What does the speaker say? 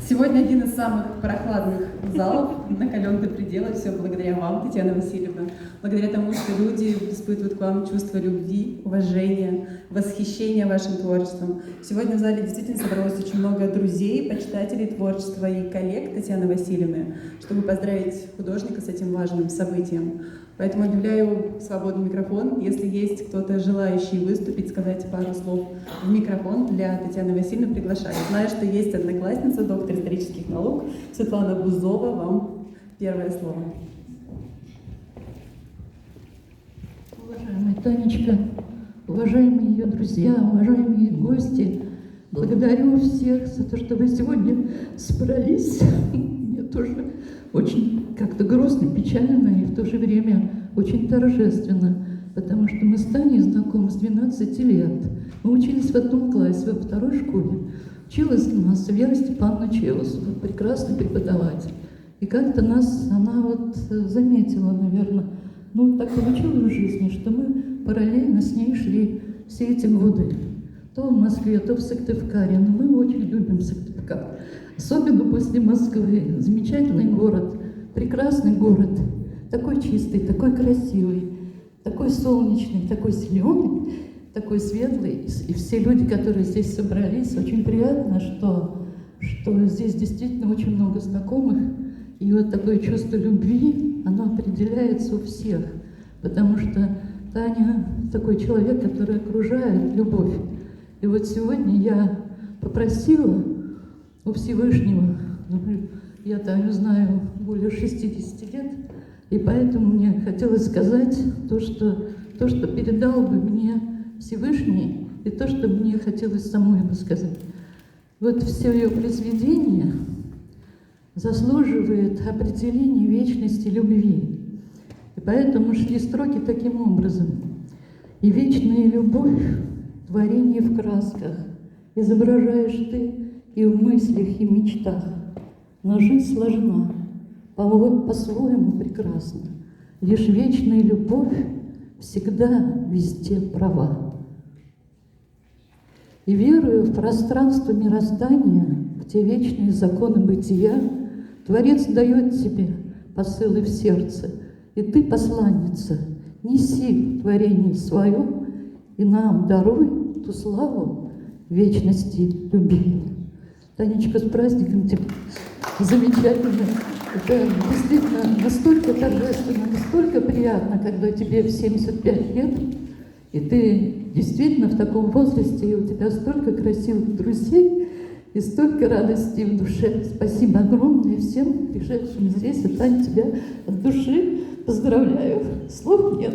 Сегодня один из самых прохладных залов, накален до предела. Все благодаря вам, Татьяна Васильевна. Благодаря тому, что люди испытывают к вам чувство любви, уважения, восхищения вашим творчеством. Сегодня в зале действительно собралось очень много друзей, почитателей творчества и коллег Татьяны Васильевны, чтобы поздравить художника с этим важным событием. Поэтому объявляю свободный микрофон. Если есть кто-то желающий выступить, сказать пару слов в микрофон для Татьяны Васильевны, приглашаю. Знаю, что есть одноклассница, доктор исторических наук Светлана Бузова. Вам первое слово. Уважаемая Танечка, уважаемые ее друзья, уважаемые гости, благодарю всех за то, что вы сегодня собрались. Мне тоже очень как-то грустно, печально и в то же время очень торжественно, потому что мы с Таней знакомы с 12 лет. Мы учились в одном классе, во второй школе. Училась у нас Вера Степановна Чеусова, прекрасный преподаватель. И как-то нас она вот заметила, наверное, ну так получилось в жизни, что мы параллельно с ней шли все эти годы. То в Москве, то в Сыктывкаре. Но мы очень любим Сыктывкар. Особенно после Москвы. Замечательный город, прекрасный город. Такой чистый, такой красивый, такой солнечный, такой зеленый, такой светлый. И все люди, которые здесь собрались, очень приятно, что здесь действительно очень много знакомых. И вот такое чувство любви, оно определяется у всех. Потому что Таня такой человек, который окружает любовь. И вот сегодня я попросила у Всевышнего, я Таню знаю более 60 лет, и поэтому мне хотелось сказать то, что передал бы мне Всевышний, и то, что мне хотелось самой бы сказать. Вот все ее произведение заслуживает определения вечности любви. И поэтому шли строки таким образом. «И вечная любовь, творение в красках, изображаешь ты и в мыслях, и в мечтах. Но жизнь сложна, по-своему прекрасна. Лишь вечная любовь всегда везде права. И веруя в пространство мироздания, в те вечные законы бытия, Творец дает тебе посылы в сердце, и ты, посланница, неси в творение свое, и нам даруй ту славу вечности любви». Танечка, с праздником тебя! Замечательно! Это действительно настолько торжественно, настолько приятно, когда тебе в 75 лет, и ты действительно в таком возрасте, и у тебя столько красивых друзей, и столько радости в душе. Спасибо огромное всем пришедшим здесь. И, Таня, тебя от души поздравляю. Слов нет.